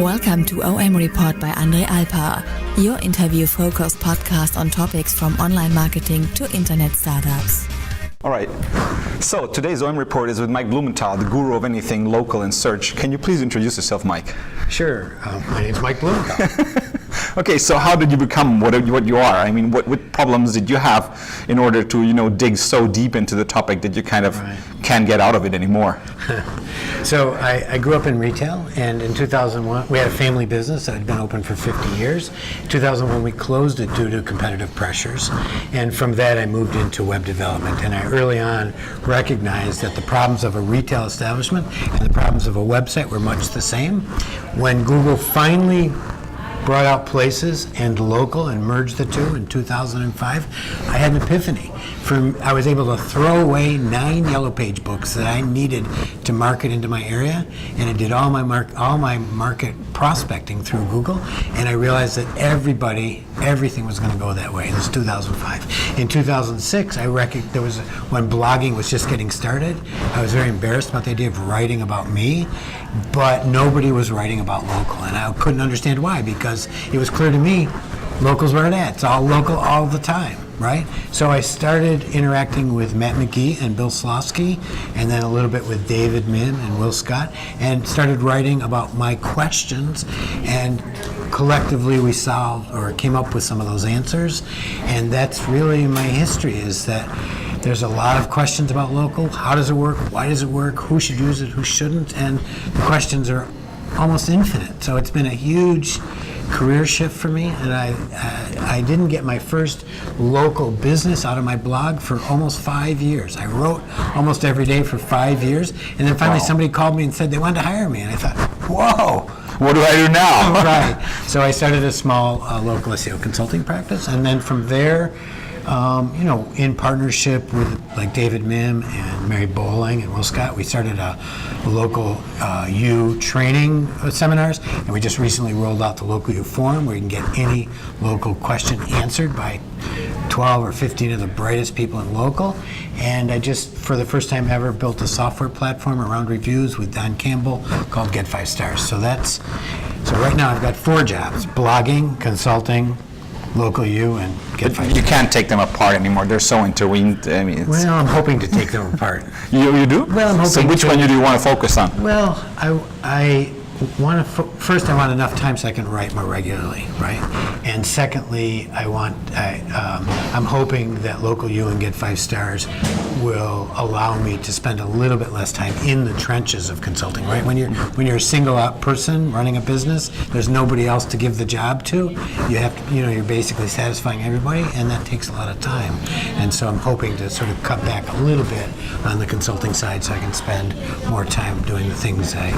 Welcome to OM Report by Andre Alpa, your interview-focused podcast on topics from online marketing to internet startups. All right, so today's OM Report is with Mike Blumenthal, the guru of anything local and search. Can you please introduce yourself, Mike? Sure. My name's Mike Blumenthal. Okay, so how did you become what you are? I mean, what problems did you have in order to, dig so deep into the topic that you kind of can't get out of it anymore? So I grew up in retail, and in 2001, we had a family business that had been open for 50 years. In 2001, we closed it due to competitive pressures, and from that I moved into web development, and I early on recognized that the problems of a retail establishment and the problems of a website were much the same. When Google finally brought out Places and Local and merged the two in 2005, I had an epiphany. I was able to throw away 9 yellow page books that I needed to market into my area, and I did all my market prospecting through Google, and I realized that everything was going to go that way. This is 2005. In 2006, when blogging was just getting started, I was very embarrassed about the idea of writing about me, but nobody was writing about local, and I couldn't understand why, because it was clear to me local's where it's at. It's all local all the time, right? So I started interacting with Matt McGee and Bill Slosky, and then a little bit with David Mim and Will Scott, and started writing about my questions, and collectively we solved or came up with some of those answers. And that's really my history, is that there's a lot of questions about local. How does it work? Why does it work? Who should use it? Who shouldn't? And the questions are almost infinite. So it's been a huge career shift for me, and I didn't get my first local business out of my blog for almost 5 years. I wrote almost every day for 5 years, and then finally somebody called me and said they wanted to hire me, and I thought, whoa, what do I do now? Right. So I started a small local SEO consulting practice, and then from there, in partnership with like David Mim and Mary Bowling and Will Scott, we started a local U training seminars, and we just recently rolled out the Local U Forum, where you can get any local question answered by 12 or 15 of the brightest people in local. And I just, for the first time ever, built a software platform around reviews with Don Campbell called Get 5 Stars. So right now I've got 4 jobs: blogging, consulting, Local U, and Get 5 Stars. You can't take them apart anymore. They're so intertwined. I mean, well, I'm hoping to take them apart. You do? Well, I'm hoping. So which one do you want to focus on? Well, I want to first, I want enough time so I can write more regularly, right? And secondly, I'm hoping that Local U and Get 5 Stars will allow me to spend a little bit less time in the trenches of consulting, right? When you're a single out person running a business, there's nobody else to give the job to. You have to, you're basically satisfying everybody, and that takes a lot of time. And so I'm hoping to sort of cut back a little bit on the consulting side so I can spend more time doing the things I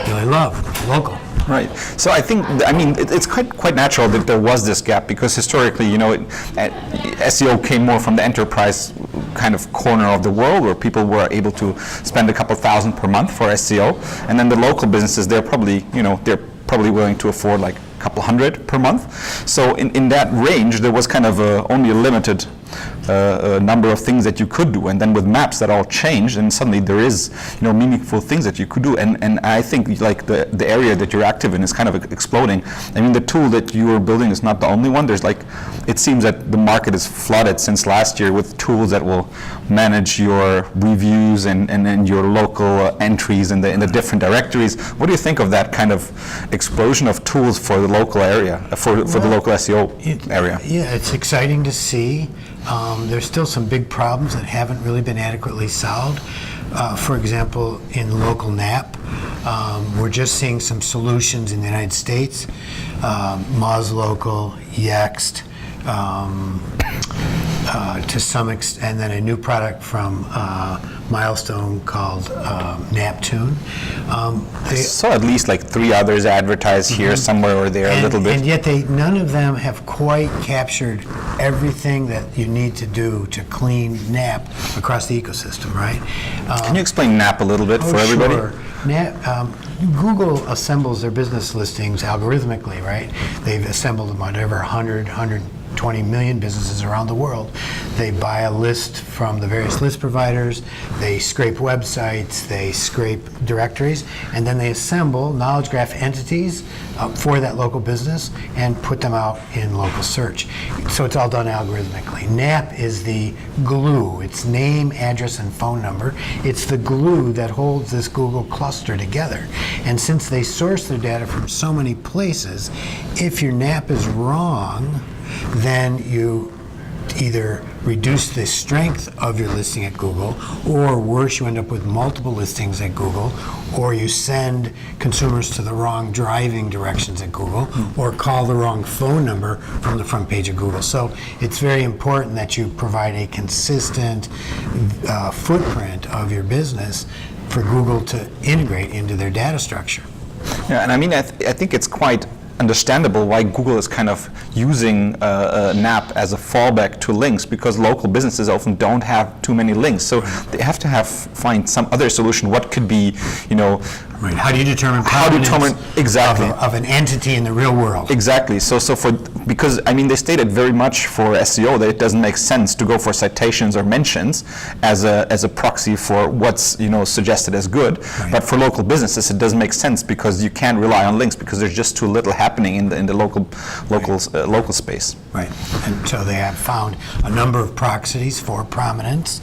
really love, local. Right. So I think, it's quite natural that there was this gap, because historically, SEO came more from the enterprise kind of corner of the world, where people were able to spend a couple $1,000 per month for SEO, and then the local businesses, they're probably willing to afford like a couple $100 per month. So in that range, there was kind of only a limited number of things that you could do, and then with maps that all changed, and suddenly there is meaningful things that you could do, and I think like the area that you're active in is kind of exploding. I mean, the tool that you are building is not the only one. There's it seems that the market is flooded since last year with tools that will manage your reviews and your local entries in the different directories. What do you think of that kind of explosion of tools for the local area, for the local SEO area? Yeah, it's exciting to see. There's still some big problems that haven't really been adequately solved. For example, in local NAP, we're just seeing some solutions in the United States, Moz Local, Yext, to some extent, and then a new product from Milestone called Naptune. So at least like 3 others advertised here somewhere or there a little bit. And yet none of them have quite captured everything that you need to do to clean NAP across the ecosystem, right? Can you explain NAP a little bit for everybody? Sure. Google assembles their business listings algorithmically, right? They've assembled whatever 100 20 million businesses around the world. They buy a list from the various list providers, they scrape websites, they scrape directories, and then they assemble knowledge graph entities for that local business and put them out in local search. So it's all done algorithmically. NAP is the glue. It's name, address, and phone number. It's the glue that holds this Google cluster together. And since they source their data from so many places, if your NAP is wrong, then you either reduce the strength of your listing at Google, or worse, you end up with multiple listings at Google, or you send consumers to the wrong driving directions at Google, or call the wrong phone number from the front page of Google. So it's very important that you provide a consistent footprint of your business for Google to integrate into their data structure. Yeah, and I mean, I think it's quite understandable why Google is kind of using NAP as a fallback to links, because local businesses often don't have too many links. So they have to find some other solution. What could be, Right. How do you determine provenance exactly of an entity in the real world? Exactly. So because I mean, they stated very much for SEO that it doesn't make sense to go for citations or mentions as a proxy for what's suggested as good. Right. But for local businesses, it doesn't make sense because you can't rely on links because there's just too little happening in the local space. Right. And so they have found a number of proxies for prominence.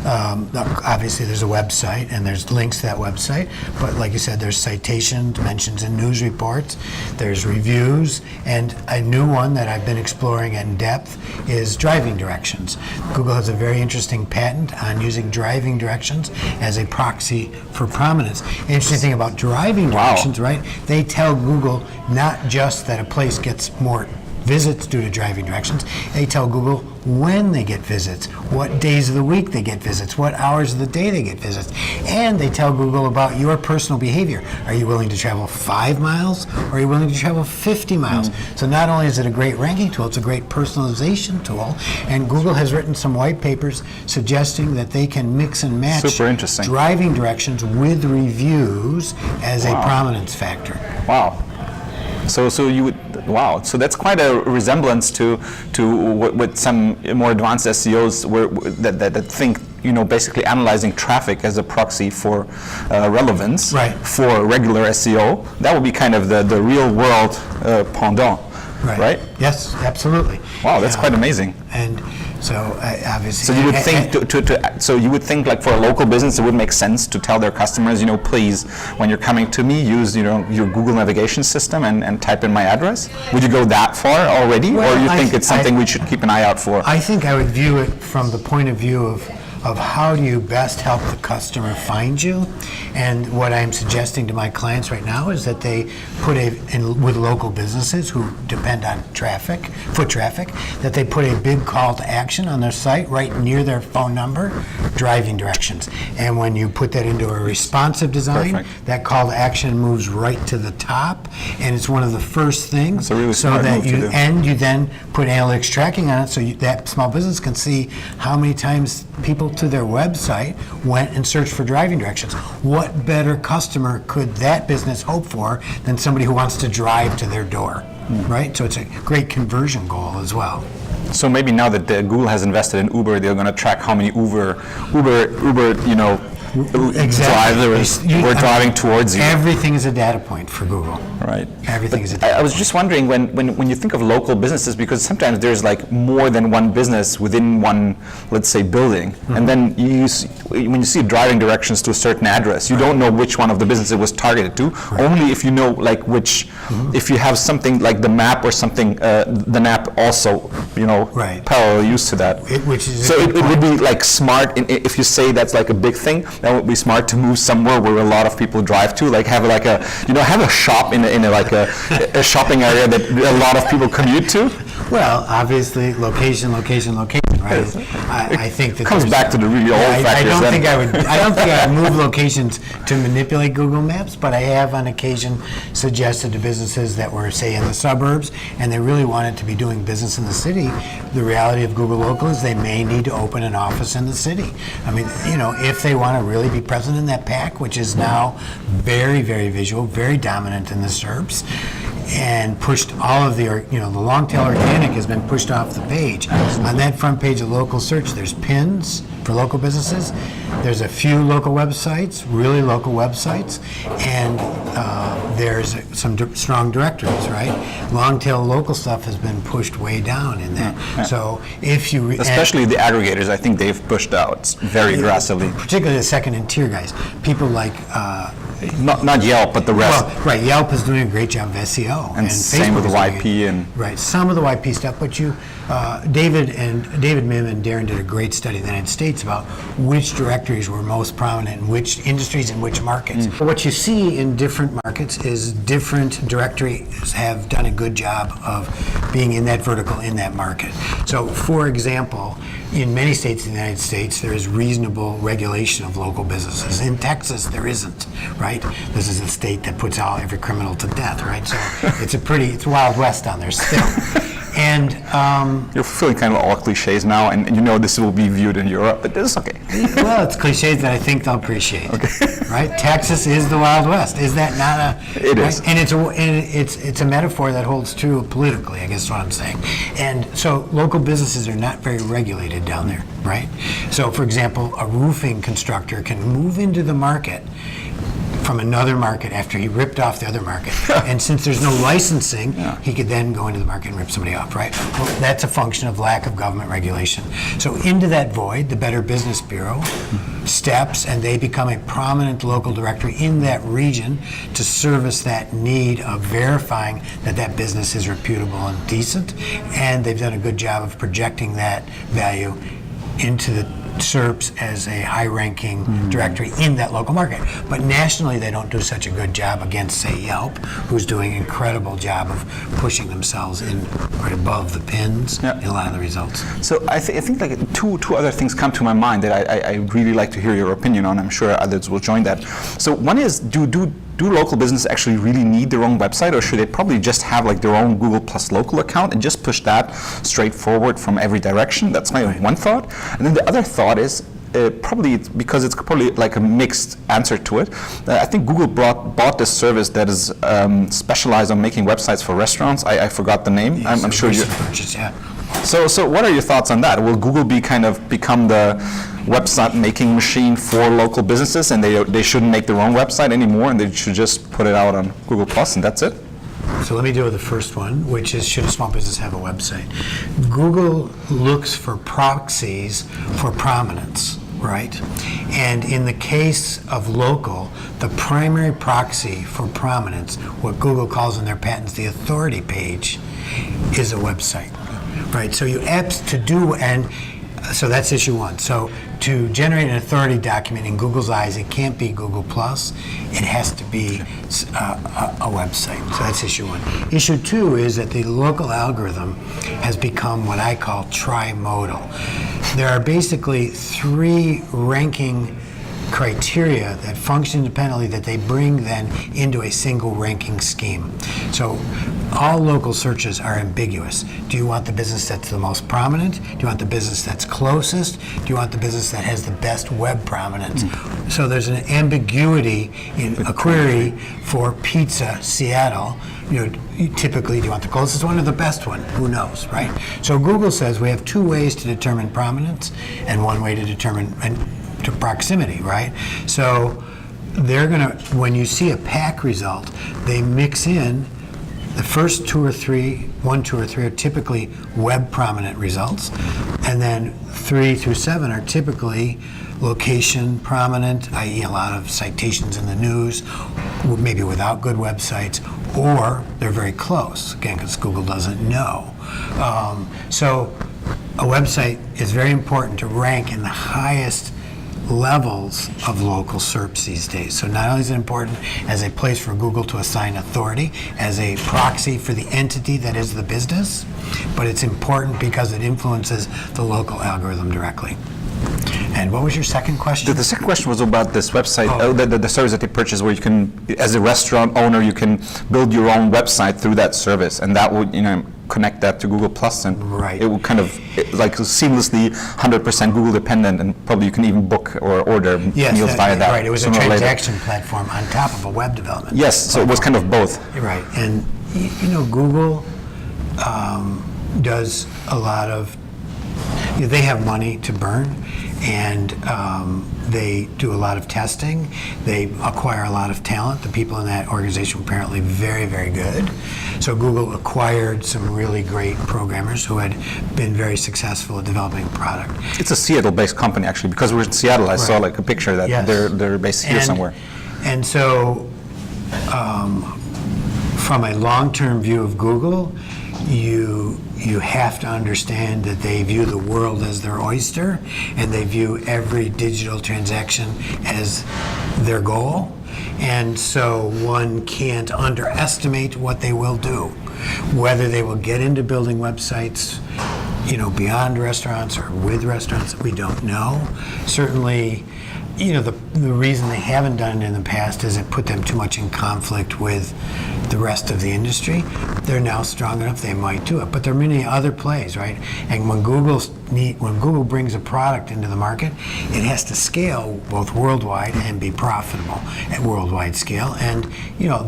Obviously, there's a website and there's links to that website, but like you said, there's citations, mentions in news reports, there's reviews, and a new one that I've been exploring in depth is driving directions. Google has a very interesting patent on using driving directions as a proxy for prominence. Interesting thing about driving directions, right? They tell Google not just that a place gets more visits due to driving directions. They tell Google when they get visits, what days of the week they get visits, what hours of the day they get visits. And they tell Google about your personal behavior. Are you willing to travel 5 miles or are you willing to travel 50 miles? So not only is it a great ranking tool, it's a great personalization tool. And Google has written some white papers suggesting that they can mix and match Super interesting. driving directions with reviews as a prominence factor. Wow. So you would, so that's quite a resemblance to what some more advanced SEOs that think, basically analyzing traffic as a proxy for relevance for regular SEO. That would be kind of the real world pendant, right? Yes, absolutely. Wow, that's quite amazing. And so obviously, so you would think so you would think like for a local business it would make sense to tell their customers, please, when you're coming to me, use your Google navigation system and type in my address. Would you go that far already, or you think it's something we should keep an eye out for? I think I would view it from the point of view of how do you best help the customer find you. And what I'm suggesting to my clients right now is that they put with local businesses who depend on foot traffic, that they put a big call to action on their site right near their phone number, driving directions. And when you put that into a responsive design, that call to action moves right to the top, and it's one of the first things. That's a really smart move to do. And you then put analytics tracking on it so that small business can see how many times people to their website went and searched for driving directions. What better customer could that business hope for than somebody who wants to drive to their door, right? So it's a great conversion goal as well. So maybe now that Google has invested in Uber, they're going to track how many Uber, drivers were driving towards you. Everything is a data point for Google. Right. Everything is a data point. I was just wondering when you think of local businesses, because sometimes there's like more than one business within one, let's say, building, and then when you see driving directions to a certain address, you don't know which one of the businesses it was targeted to. Only if you know like which, if you have something like the map or something, the map also, parallel use to that. It would be like smart if you say that's like a big thing. That would be smart to move somewhere where a lot of people drive to, like have like have a shop in a shopping area that a lot of people commute to. Well, obviously, location, right? I think that comes back to the real old factors. I don't think I would move locations to manipulate Google Maps, but I have on occasion suggested to businesses that were, say, in the suburbs and they really wanted to be doing business in the city. The reality of Google Local is they may need to open an office in the city. I mean, if they want to really be present in that pack, which is now very, very visual, very dominant in the SERPs, and pushed all of the long tail organic has been pushed off the page. On that front page of local search, there's pins for local businesses. There's a few local websites, really local websites, and there's some strong directories, right? Long tail local stuff has been pushed way down in that. So if you especially the aggregators, I think they've pushed out very aggressively. Particularly the second and tier guys, people like. Not Yelp, but the rest. Well, right, Yelp is doing a great job of SEO, and same Facebook with the is YP and right. Some of the YP stuff, but David Mim and Darren did a great study in the United States about which directories were most prominent in which industries and which markets. What you see in different markets is different directories have done a good job of being in that vertical in that market. So, for example, in many states in the United States, there is reasonable regulation of local businesses. In Texas, there isn't, right? This is a state that puts out every criminal to death, right? So it's Wild West down there still. And you're feeling kind of all cliches now, and you know this will be viewed in Europe, but it's okay. Well, it's cliches that I think they'll appreciate. Okay. Right? Texas is the Wild West. Is that not a? It right? is. And it's a metaphor that holds true politically, I guess is what I'm saying. And so local businesses are not very regulated down there, right? So, for example, a roofing constructor can move into the market from another market after he ripped off the other market. And since there's no licensing, he could then go into the market and rip somebody off, right? Well, that's a function of lack of government regulation. So into that void, the Better Business Bureau steps, and they become a prominent local directory in that region to service that need of verifying that that business is reputable and decent. And they've done a good job of projecting that value into the SERPs as a high-ranking directory in that local market. But nationally, they don't do such a good job against, say, Yelp, who's doing an incredible job of pushing themselves in right above the pins in a lot of the results. So I think like two other things come to my mind that I really like to hear your opinion on. I'm sure others will join that. So one is, do local businesses actually really need their own website, or should they probably just have like their own Google Plus local account and just push that straight forward from every direction? That's my one thought. And then the other thought is, probably because it's probably like a mixed answer to it. I think Google bought this service that is specialized on making websites for restaurants. I forgot the name. Yes, I'm sure you. Purchase, yeah. So what are your thoughts on that? Will Google become the website making machine for local businesses, and they shouldn't make their own website anymore, and they should just put it out on Google Plus, and that's it? So let me deal with the first one, which is, should a small business have a website? Google looks for proxies for prominence, right? And in the case of local, the primary proxy for prominence, what Google calls in their patents the authority page, is a website, right? So you apps to do, and so that's issue one. So to generate an authority document in Google's eyes, it can't be Google Plus. It has to be a website. So that's issue one. Issue two is that the local algorithm has become what I call trimodal. There are basically three ranking criteria that function independently that they bring then into a single ranking scheme. So all local searches are ambiguous. Do you want the business that's the most prominent? Do you want the business that's closest? Do you want the business that has the best web prominence? So there's an ambiguity in a query for Pizza Seattle. Typically, do you want the closest one or the best one? Who knows, right? So Google says we have two ways to determine prominence and one way to determine to proximity, right? So they're gonna, when you see a PAC result, they mix in the first one, two or three are typically web prominent results, and then 3 through 7 are typically location prominent, i.e. a lot of citations in the news, maybe without good websites, or they're very close, again, because Google doesn't know. So a website is very important to rank in the highest levels of local SERPs these days. So not only is it important as a place for Google to assign authority, as a proxy for the entity that is the business, but it's important because it influences the local algorithm directly. And what was your second question? The second question was about this website, the service that they purchase, where you can, as a restaurant owner, you can build your own website through that service, and that would, connect that to Google Plus, and it would kind of like seamlessly 100% Google dependent, and probably you can even book or order meals via that. Right, it was a transaction platform on top of a web development. Yes, so it was kind of both. Right, and Google does a lot of, they have money to burn, and they do a lot of testing. They acquire a lot of talent. The people in that organization are apparently very, very good. So Google acquired some really great programmers who had been very successful at developing a product. It's a Seattle-based company, actually, because we're in Seattle. I saw like a picture that they're based here somewhere. And so, from a long-term view of Google, you have to understand that they view the world as their oyster, and they view every digital transaction as their goal. And so one can't underestimate what they will do. Whether they will get into building websites, beyond restaurants or with restaurants, we don't know. Certainly, the reason they haven't done it in the past is it put them too much in conflict with the rest of the industry. They're now strong enough they might do it, but there are many other plays, right? And when Google brings a product into the market, it has to scale both worldwide and be profitable at worldwide scale. And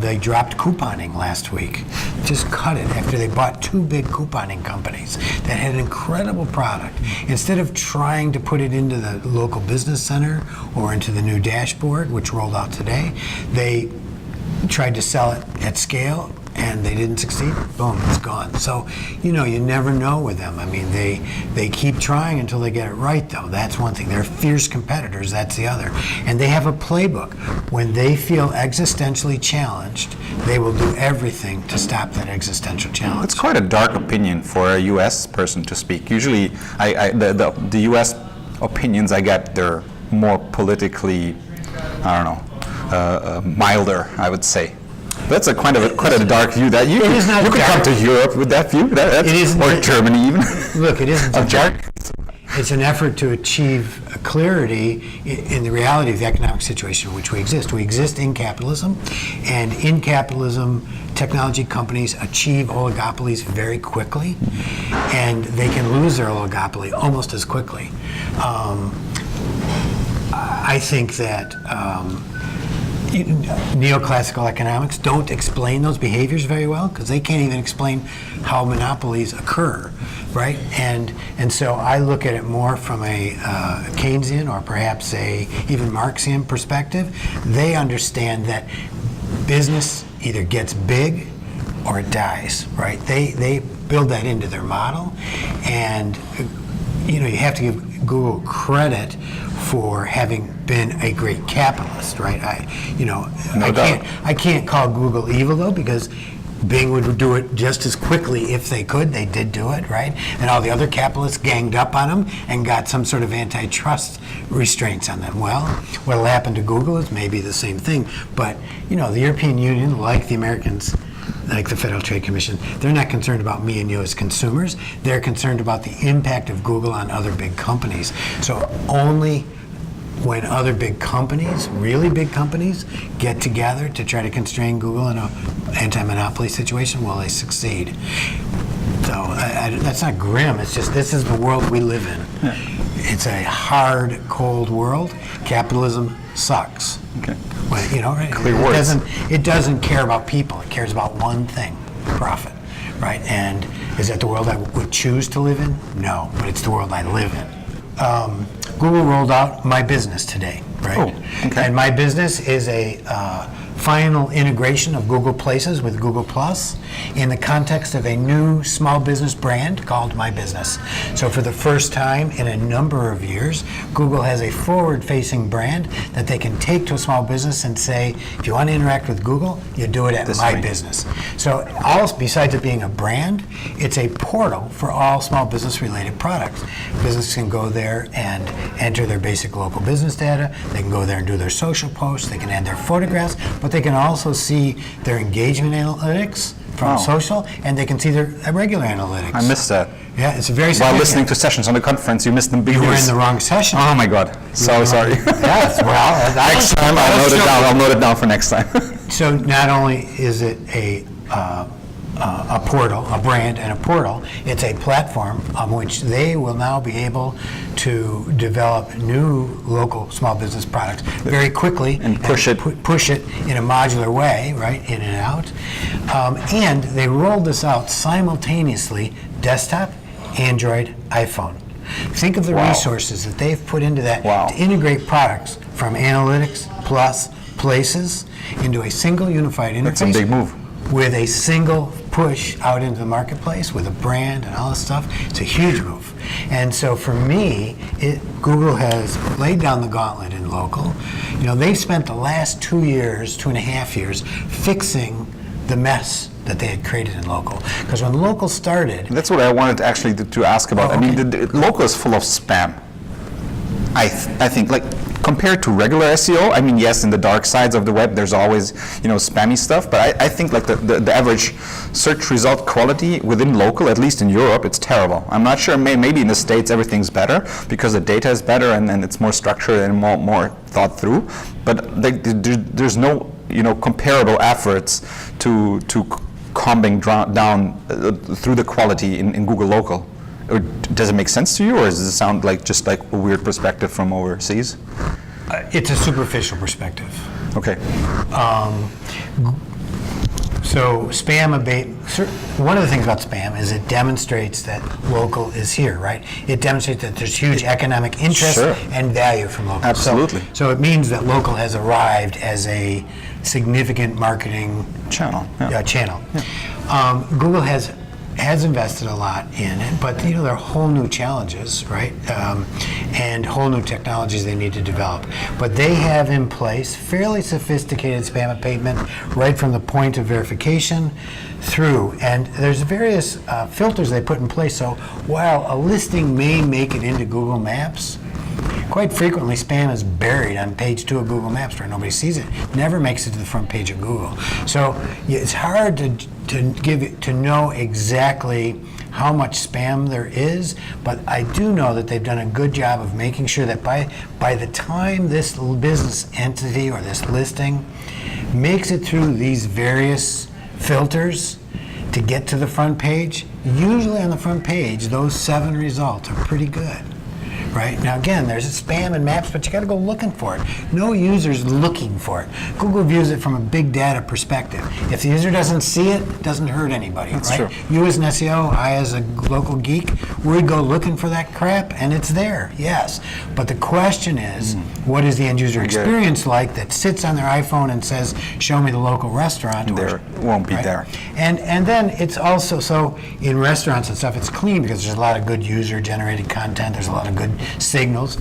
they dropped couponing last week. Just cut it after they bought two big couponing companies that had an incredible product. Instead of trying to put it into the local business center or into the new dashboard, which rolled out today, they tried to sell it at scale, and they didn't succeed. Boom, it's gone. So, you never know with them. I mean, they keep trying until they get it right, though. That's one thing. They're fierce competitors. That's the other. And they have a playbook. When they feel existentially challenged, they will do everything to stop that existential challenge. It's quite a dark opinion for a U.S. person to speak. Usually, the U.S. opinions I get, they're more politically, milder, I would say. That's quite a dark view. That you could come to Europe with that view, or Germany even. Look, it isn't dark. It's an effort to achieve clarity in the reality of the economic situation in which we exist. We exist in capitalism, and in capitalism, technology companies achieve oligopolies very quickly, and they can lose their oligopoly almost as quickly. I think that neoclassical economics don't explain those behaviors very well, because they can't even explain how monopolies occur, right? And so I look at it more from a Keynesian or perhaps even Marxian perspective. They understand that business either gets big or it dies, right? They build that into their model, and you have to give Google credit for having been a great capitalist, right? I can't call Google evil, though, because Bing would do it just as quickly if they could. They did do it, right? And all the other capitalists ganged up on them and got some sort of antitrust restraints on them. Well, what'll happen to Google is maybe the same thing. But, the European Union, like the Americans, like the Federal Trade Commission, they're not concerned about me and you as consumers. They're concerned about the impact of Google on other big companies. So only when other big companies, really big companies, get together to try to constrain Google in an anti-monopoly situation will they succeed. So that's not grim. It's just this is the world we live in. Yeah. It's a hard, cold world. Capitalism sucks. Okay. Well, Clear words. It doesn't care about people. It cares about one thing: profit, right? And is that the world I would choose to live in? No, but it's the world I live in. Google rolled out My Business today, right? Oh, okay. And My Business is a final integration of Google Places with Google Plus in the context of a new small business brand called My Business. So for the first time in a number of years, Google has a forward-facing brand that they can take to a small business and say, if you want to interact with Google, you do it at My Business. So besides it being a brand, it's a portal for all small business-related products. Businesses can go there and enter their basic local business data. They can go there and do their social posts. They can add their photographs, but they can also see their engagement analytics from social, and they can see their regular analytics. I missed that. Yeah, it's very significant. While listening to sessions on the conference, you missed them big You were news. in the wrong session. Oh my God. So sorry. Yes, well, next time I'll note it down. I'll note it down for next time. So not only is it a a portal, a brand and a portal. It's a platform on which they will now be able to develop new local small business products very quickly and push it in a modular way, right, in and out. And they rolled this out simultaneously, desktop, Android, iPhone. Think of the resources that they've put into that to integrate products from Analytics, Plus, Places into a single unified interface. That's a big move. With a single push out into the marketplace with a brand and all this stuff. It's a huge move. And so for me, Google has laid down the gauntlet in local. You know, they've spent the last 2.5 years, fixing the mess that they had created in local. Because when local started... That's what I wanted actually to ask about. I mean, the local is full of spam. I think, like, compared to regular SEO, I mean, yes, in the dark sides of the web, there's always, you know, spammy stuff, but I think, like, the average search result quality within local, at least in Europe, it's terrible. I'm not sure, maybe in the States everything's better because the data is better and it's more structured and more thought through, but there's no, you know, comparable efforts to combing down through the quality in Google local. Or does it make sense to you, or does it sound like just like a weird perspective from overseas? It's a superficial perspective. Okay. So spam one of the things about spam is it demonstrates that local is here, right? It demonstrates that there's huge economic interest and value from local. Absolutely. So it means that local has arrived as a significant marketing channel. Google has invested a lot in it, but you know, there are whole new challenges, right? And whole new technologies they need to develop. But they have in place fairly sophisticated spam abatement right from the point of verification through. And there's various filters they put in place. So while a listing may make it into Google Maps, quite frequently spam is buried on page 2 of Google Maps where nobody sees it. Never makes it to the front page of Google. So it's hard to know exactly how much spam there is, but I do know that they've done a good job of making sure that by the time this business entity or this listing makes it through these various filters to get to the front page, usually on the front page, those 7 results are pretty good. Right? Now again, there's spam in Maps, but you got to go looking for it. No user's looking for it. Google views it from a big data perspective. If the user doesn't see it, it doesn't hurt anybody, That's right? True. You as an SEO, I as a local geek, we go looking for that crap, and it's there, yes. But the question is, what is the end user experience like that sits on their iPhone and says, show me the local restaurant? There won't be there. And then it's also, so in restaurants and stuff, it's clean because there's a lot of good user-generated content, there's a lot of good signals.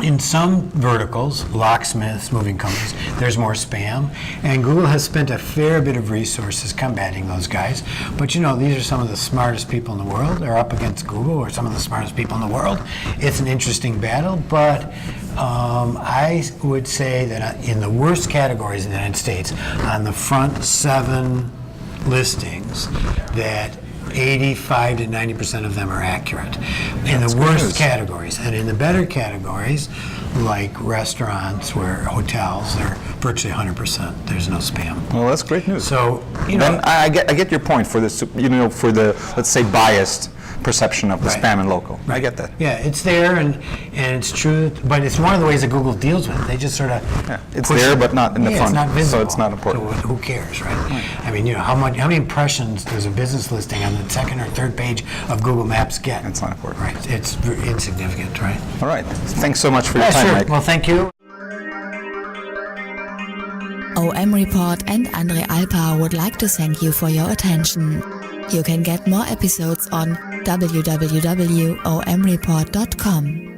In some verticals, locksmiths, moving companies, there's more spam, and Google has spent a fair bit of resources combating those guys. But you know, these are some of the smartest people in the world. They're up against Google, or some of the smartest people in the world. It's an interesting battle, but I would say that in the worst categories in the United States, on the front 7 listings, that 85 to 90% of them are accurate in the worst categories. And in the better categories, like restaurants, where hotels, they're virtually 100%. There's no spam. Well, that's great news. So, you know, then I get your point for this, you know, for the, let's say, biased perception of the spam and local. I get that. Yeah, it's there, and it's true, but it's one of the ways that Google deals with it. They just sort of it's there, but not in the front. It's not visible, so it's not important. So who cares, right? I mean, you know, how many impressions does a business listing on the 2nd or 3rd page of Google Maps get? It's not important. Right. It's insignificant, right? All right. Thanks so much for your time, sure. Mike. Well, thank you. OMReport and Andre Alpa would like to thank you for your attention. You can get more episodes on www.omreport.com.